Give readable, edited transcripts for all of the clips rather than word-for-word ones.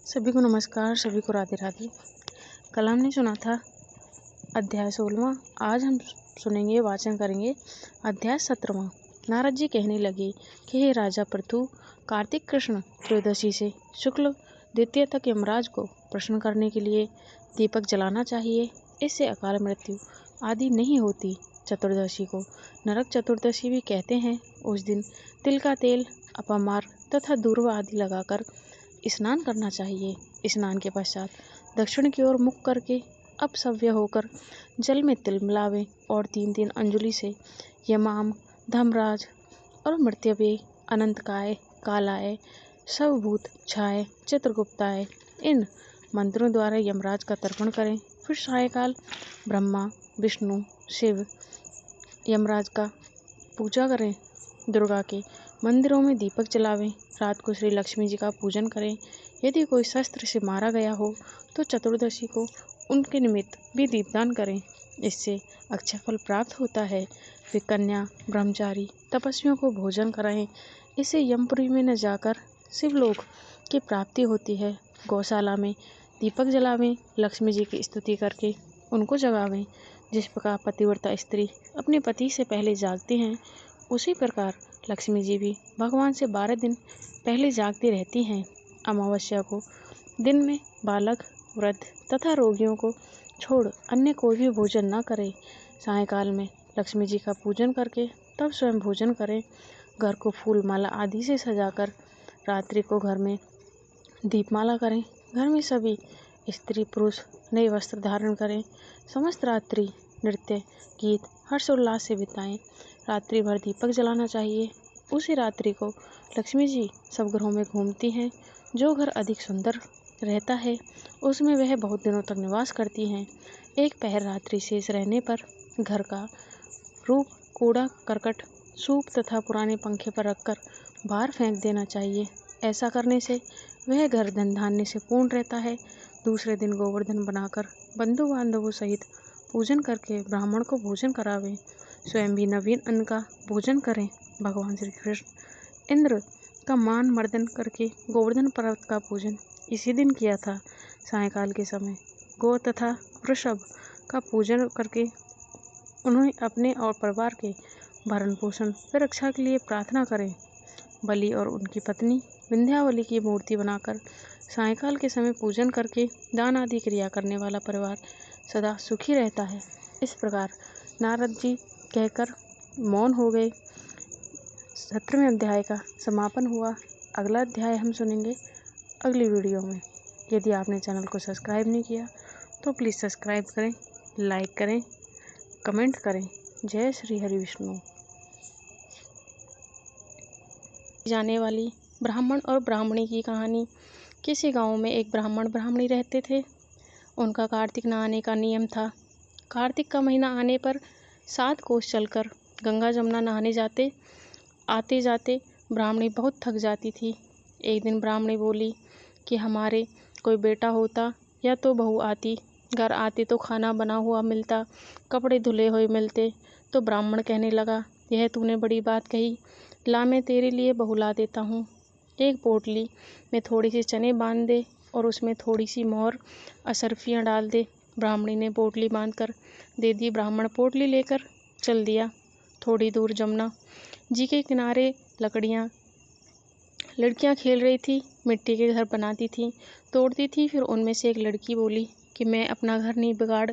सभी को नमस्कार, सभी को राधे राधे। कल हमने सुना था अध्याय 16वां। आज हम सुनेंगे, वाचन करेंगे अध्याय 17वां। नारद जी कहने लगे कि हे राजा पृथु, कार्तिक कृष्ण त्रयोदशी से शुक्ल द्वितीय तक यमराज को प्रश्न करने के लिए दीपक जलाना चाहिए। इससे अकाल मृत्यु आदि नहीं होती। चतुर्दशी को नरक चतुर्दशी भी कहते हैं। उस दिन तिल का तेल, अपमार तथा दूर्वा आदि लगाकर स्नान करना चाहिए। स्नान के पश्चात दक्षिण की ओर मुख करके अपसव्य होकर जल में तिल मिलावें और 3-3 अंजुलि से यमाम, धर्मराज और मृत्यवे, अनंतकाय, कालाय, सबभूत छाय, चित्रगुप्ताय इन मंत्रों द्वारा यमराज का तर्पण करें। फिर सायकाल ब्रह्मा, विष्णु, शिव, यमराज का पूजा करें। दुर्गा के मंदिरों में दीपक जलावें। रात को श्री लक्ष्मी जी का पूजन करें। यदि कोई शस्त्र से मारा गया हो तो चतुर्दशी को उनके निमित्त भी दीपदान करें। इससे अक्षय फल प्राप्त होता है। वे कन्या, ब्रह्मचारी, तपस्वियों को भोजन कराएं। इससे यमपुरी में न जाकर शिवलोक की प्राप्ति होती है। गौशाला में दीपक जलावें। लक्ष्मी जी की स्तुति करके उनको जगावें। जिस प्रकार पतिव्रता स्त्री अपने पति से पहले जागती हैं, उसी प्रकार लक्ष्मी जी भी भगवान से 12 दिन पहले जागती रहती हैं। अमावस्या को दिन में बालक, वृद्ध तथा रोगियों को छोड़ अन्य कोई भी भोजन न करे। सायंकाल में लक्ष्मी जी का पूजन करके तब स्वयं भोजन करें। घर को फूल माला आदि से सजाकर रात्रि को घर में दीपमाला करें। घर में सभी स्त्री पुरुष नए वस्त्र धारण करें। समस्त रात्रि नृत्य, गीत, हर्षोल्लास से बिताएं। रात्रि भर दीपक जलाना चाहिए। उसी रात्रि को लक्ष्मी जी सब घरों में घूमती हैं। जो घर अधिक सुंदर रहता है उसमें वह बहुत दिनों तक निवास करती हैं। एक पहर रात्रि शेष रहने पर घर का रूप, कूड़ा करकट, सूप तथा पुराने पंखे पर रखकर बाहर फेंक देना चाहिए। ऐसा करने से वह घर धन धान्य से पूर्ण रहता है। दूसरे दिन गोवर्धन बनाकर बंधु बांधवों सहित पूजन करके ब्राह्मण को भोजन करावें। स्वयं भी नवीन अन्न का भोजन करें। भगवान श्री कृष्ण इंद्र का मान मर्दन करके गोवर्धन पर्वत का पूजन इसी दिन किया था। सायंकाल के समय गौ तथा वृषभ का पूजन करके उन्हें अपने और परिवार के भरण पोषण व रक्षा के लिए प्रार्थना करें। बलि और उनकी पत्नी विंध्यावली की मूर्ति बनाकर सायंकाल के समय पूजन करके दान आदि क्रिया करने वाला परिवार सदा सुखी रहता है। इस प्रकार नारद जी कहकर मौन हो गए। 17वें अध्याय का समापन हुआ। अगला अध्याय हम सुनेंगे अगली वीडियो में। यदि आपने चैनल को सब्सक्राइब नहीं किया तो प्लीज़ सब्सक्राइब करें, लाइक करें, कमेंट करें। जय श्री हरि विष्णु। जाने वाली ब्राह्मण और ब्राह्मणी की कहानी। किसी गांव में एक ब्राह्मण ब्राह्मणी रहते थे। उनका कार्तिक नहाने का नियम था। कार्तिक का महीना आने पर 7 कोस चलकर गंगा जमुना नहाने जाते। आते जाते ब्राह्मणी बहुत थक जाती थी। एक दिन ब्राह्मणी बोली कि हमारे कोई बेटा होता या तो बहू आती। घर आते तो खाना बना हुआ मिलता, कपड़े धुले हुए मिलते। तो ब्राह्मण कहने लगा, यह तूने बड़ी बात कही, ला मैं तेरे लिए बहू ला देता हूँ। एक पोटली में थोड़ी सी चने बांध दे और उसमें थोड़ी सी मोहर असरफियाँ डाल दे। ब्राह्मणी ने पोटली बांधकर दे दी। ब्राह्मण पोटली लेकर चल दिया। थोड़ी दूर जमुना जी के किनारे लड़कियां खेल रही थी। मिट्टी के घर बनाती थी, तोड़ती थी। फिर उनमें से एक लड़की बोली कि मैं अपना घर नहीं बिगाड़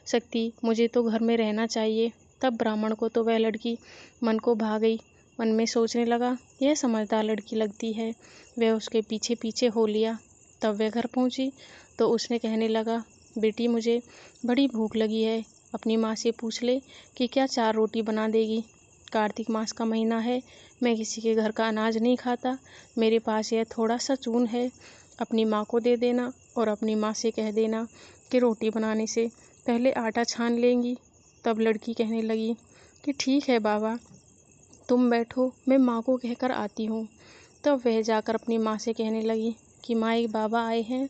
सकती, मुझे तो घर में रहना चाहिए। तब ब्राह्मण को तो वह लड़की मन को भा गई। मन में सोचने लगा, यह समझदार लड़की लगती है। वह उसके पीछे पीछे हो लिया। तब वह घर पहुंची तो उसने कहने लगा, बेटी मुझे बड़ी भूख लगी है, अपनी माँ से पूछ ले कि क्या 4 रोटी बना देगी। कार्तिक मास का महीना है, मैं किसी के घर का अनाज नहीं खाता। मेरे पास यह थोड़ा सा चून है, अपनी माँ को दे देना और अपनी माँ से कह देना कि रोटी बनाने से पहले आटा छान लेंगी। तब लड़की कहने लगी कि ठीक है बाबा, तुम बैठो, मैं माँ को कहकर आती हूँ। तब वह जाकर अपनी माँ से कहने लगी कि माँ, एक बाबा आए हैं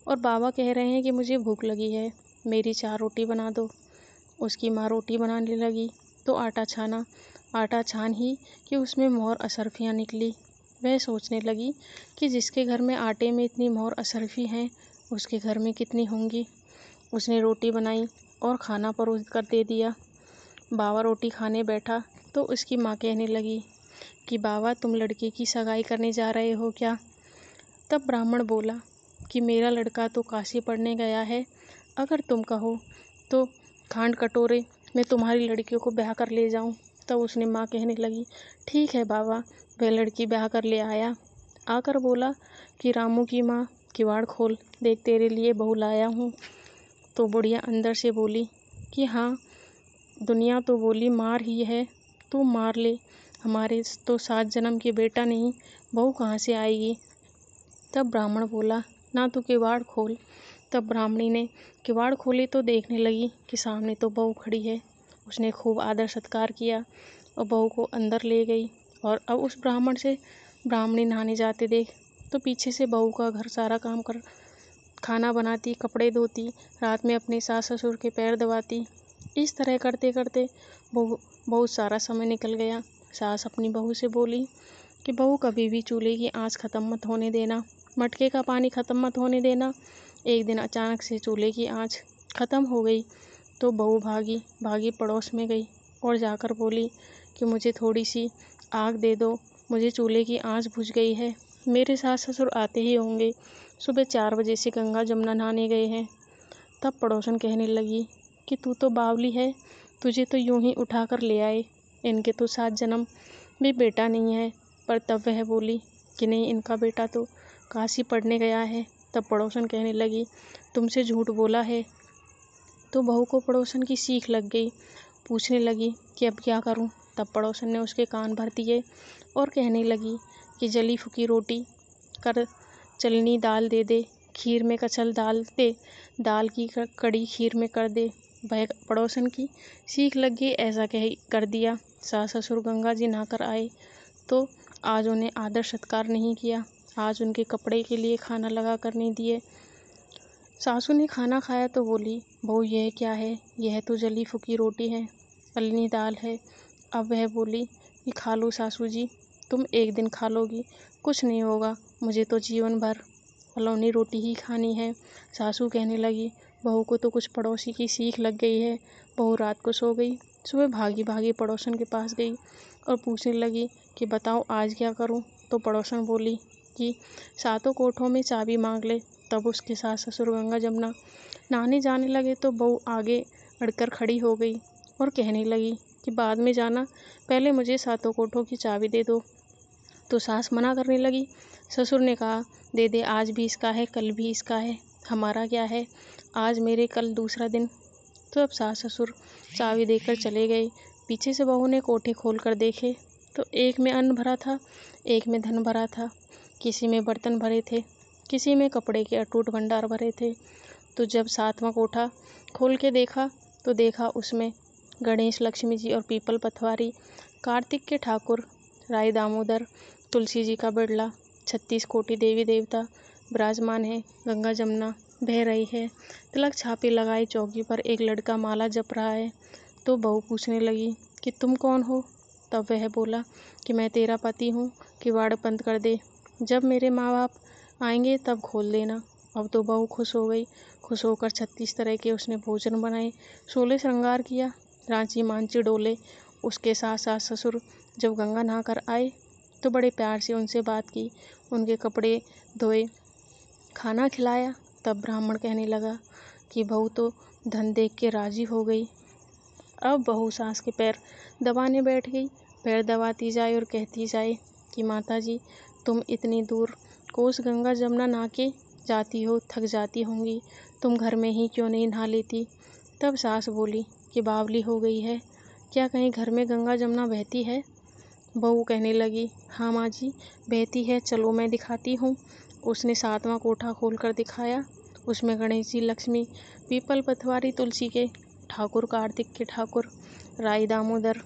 और बाबा कह रहे हैं कि मुझे भूख लगी है, मेरी 4 रोटी बना दो। उसकी माँ रोटी बनाने लगी तो आटा छाना। आटा छान ही कि उसमें मोहर असरफियाँ निकली। वह सोचने लगी कि जिसके घर में आटे में इतनी मोहर अशरफी हैं, उसके घर में कितनी होंगी। उसने रोटी बनाई और खाना परोस कर दे दिया। बाबा रोटी खाने बैठा तो उसकी माँ कहने लगी कि बाबा, तुम लड़के की सगाई करने जा रहे हो क्या? तब ब्राह्मण बोला कि मेरा लड़का तो काशी पढ़ने गया है, अगर तुम कहो तो खांड कटोरे में तुम्हारी लड़कियों को ब्याह कर ले जाऊं। तब उसने माँ कहने लगी, ठीक है बाबा। वह लड़की ब्याह कर ले आया। आकर बोला कि रामू की माँ, किवाड़ खोल, देख तेरे लिए बहू लाया हूँ। तो बुढ़िया अंदर से बोली कि हाँ, दुनिया तो बोली मार ही है, तू मार ले, हमारे तो 7 जन्म के बेटा नहीं, बहू कहाँ से आएगी। तब ब्राह्मण बोला, ना तू किवाड़ खोल। तब ब्राह्मणी ने किवाड़ खोले तो देखने लगी कि सामने तो बहू खड़ी है। उसने खूब आदर सत्कार किया और बहू को अंदर ले गई। और अब उस ब्राह्मण से ब्राह्मणी नहाने जाते देख तो पीछे से बहू का घर सारा काम कर, खाना बनाती, कपड़े धोती, रात में अपने सास ससुर के पैर दबाती। इस तरह करते करते बहुत सारा समय निकल गया। सास अपनी बहू से बोली कि बहू, कभी भी चूल्हे की आंच ख़त्म मत होने देना, मटके का पानी ख़त्म मत होने देना। एक दिन अचानक से चूल्हे की आंच ख़त्म हो गई तो बहू भागी भागी पड़ोस में गई और जाकर बोली कि मुझे थोड़ी सी आग दे दो, मुझे चूल्हे की आंच बुझ गई है। मेरे सास ससुर आते ही होंगे, सुबह 4 बजे से गंगा जमुना नहाने गए हैं। तब पड़ोसन कहने लगी कि तू तो बावली है, तुझे तो यूं ही उठा कर ले आए, इनके तो 7 जन्म भी बेटा नहीं है। पर तब वह बोली कि नहीं, इनका बेटा तो काशी पढ़ने गया है। तब पड़ोसन कहने लगी, तुमसे झूठ बोला है। तो बहू को पड़ोसन की सीख लग गई, पूछने लगी कि अब क्या करूं। तब पड़ोसन ने उसके कान भर दिए और कहने लगी कि जली फुकी रोटी कर, चलनी दाल दे दे, खीर में कचल डाल दे, दाल की कड़ी खीर में कर दे। वह पड़ोसन की सीख लग गई, ऐसा कह कर दिया। सास ससुर गंगा जी नहाकर आए तो आज उन्हें आदर सत्कार नहीं किया, आज उनके कपड़े के लिए खाना लगा कर नहीं दिए। सासू ने खाना खाया तो बोली, बहू यह क्या है? यह तो जली फुकी रोटी है, पलनी दाल है। अब वह बोली कि खा लो सासू जी, तुम एक दिन खा लोगी, कुछ नहीं होगा, मुझे तो जीवन भर पलौनी रोटी ही खानी है। सासू कहने लगी, बहू को तो कुछ पड़ोसी की सीख लग गई है। बहू रात को सो गई, सुबह भागी भागी पड़ोसन के पास गई और पूछने लगी कि बताओ आज क्या करूं। तो पड़ोसन बोली कि 7 कोठों में चाबी मांग ले। तब उसके सास ससुर गंगा जमुना नहाने जाने लगे तो बहू आगे अड़कर खड़ी हो गई और कहने लगी कि बाद में जाना, पहले मुझे 7 कोठों की चाबी दे दो। तो सास मना करने लगी। ससुर ने कहा, दे दे, आज भी इसका है, कल भी इसका है, हमारा क्या है, आज मेरे कल दूसरा दिन। तो अब सास ससुर चाबी देकर चले गए। पीछे से बहू ने कोठे खोल कर देखे तो एक में अन्न भरा था, एक में धन भरा था, किसी में बर्तन भरे थे, किसी में कपड़े के अटूट भंडार भरे थे। तो जब 7वां कोठा खोल के देखा तो देखा उसमें गणेश, लक्ष्मी जी और पीपल पथवारी, कार्तिक के ठाकुर, राय दामोदर, तुलसी जी का बिड़ला, 36 कोटि देवी देवता विराजमान है। गंगा जमुना बह रही है, तिलक छापे लगाए चौकी पर एक लड़का माला जप रहा है। तो बहू पूछने लगी कि तुम कौन हो? तब वह बोला कि मैं तेरा पति हूँ, किवाड़ बंद कर दे, जब मेरे माँ बाप आएंगे तब खोल देना। अब तो बहू खुश हो गई। खुश होकर 36 तरह के उसने भोजन बनाए, 16 श्रृंगार किया, रांची मांची डोले। उसके साथ सास ससुर जब गंगा नहाकर आए तो बड़े प्यार से उनसे बात की, उनके कपड़े धोए, खाना खिलाया। तब ब्राह्मण कहने लगा कि बहू तो धन देख के राजी हो गई। अब बहू सास के पैर दबाने बैठ गई, पैर दबाती जाए और कहती जाए कि माता जी, तुम इतनी दूर कोस गंगा जमुना नहा के जाती हो, थक जाती होंगी, तुम घर में ही क्यों नहीं नहा लेती। तब सास बोली कि बावली हो गई है, क्या कहीं घर में गंगा जमुना बहती है? बहू कहने लगी, हाँ माँ जी, बहती है, चलो मैं दिखाती हूँ। उसने 7वां कोठा खोल कर दिखाया। उसमें गणेश जी, लक्ष्मी, पीपल पथवारी, तुलसी के ठाकुर, कार्तिक के ठाकुर, राय दामोदर,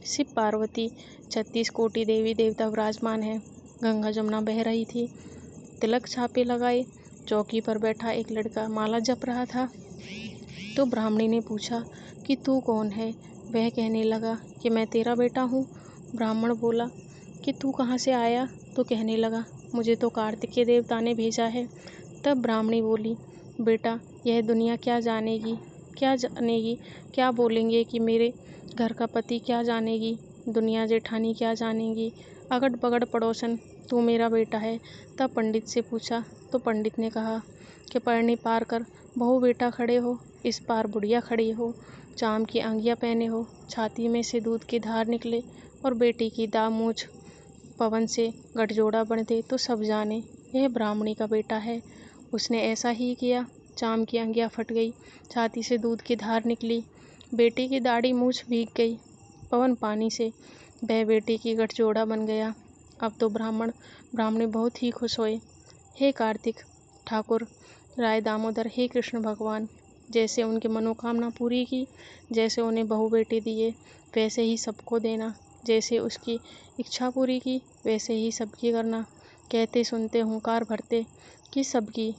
शिव पार्वती, 36 कोटि देवी देवता विराजमान है। गंगा जमुना बह रही थी, तिलक छापे लगाए चौकी पर बैठा एक लड़का माला जप रहा था। तो ब्राह्मणी ने पूछा कि तू कौन है? वह कहने लगा कि मैं तेरा बेटा हूँ। ब्राह्मण बोला कि तू कहाँ से आया? तो कहने लगा, मुझे तो कार्तिक के देवता ने भेजा है। तब ब्राह्मणी बोली, बेटा यह दुनिया क्या जानेगी, क्या बोलेंगे कि मेरे घर का पति क्या जानेगी, दुनिया जेठानी क्या जानेगी, अगड़ बगड़ पड़ोसन, तू मेरा बेटा है। तब पंडित से पूछा तो पंडित ने कहा कि पढ़नी पार कर बहू बेटा खड़े हो, इस पार बुढ़िया खड़ी हो, चाम की अंगियाँ पहने हो, छाती में से दूध की धार निकले और बेटी की दाम मूछ पवन से गठजोड़ा बन दे तो सब जाने यह ब्राह्मणी का बेटा है। उसने ऐसा ही किया, चाम की अंगियाँ फट गई, छाती से दूध की धार निकली, बेटी की दाढ़ी मूछ भीग गई, पवन पानी से बह बेटी की गठजोड़ा बन गया। अब तो ब्राह्मणी बहुत ही खुश हुए। हे कार्तिक ठाकुर राय दामोदर, हे कृष्ण भगवान, जैसे उनकी मनोकामना पूरी की, जैसे उन्हें बहू बेटी दिए वैसे ही सबको देना, जैसे उसकी इच्छा पूरी की वैसे ही सबकी करना। कहते सुनते हुंकार भरते कि सबकी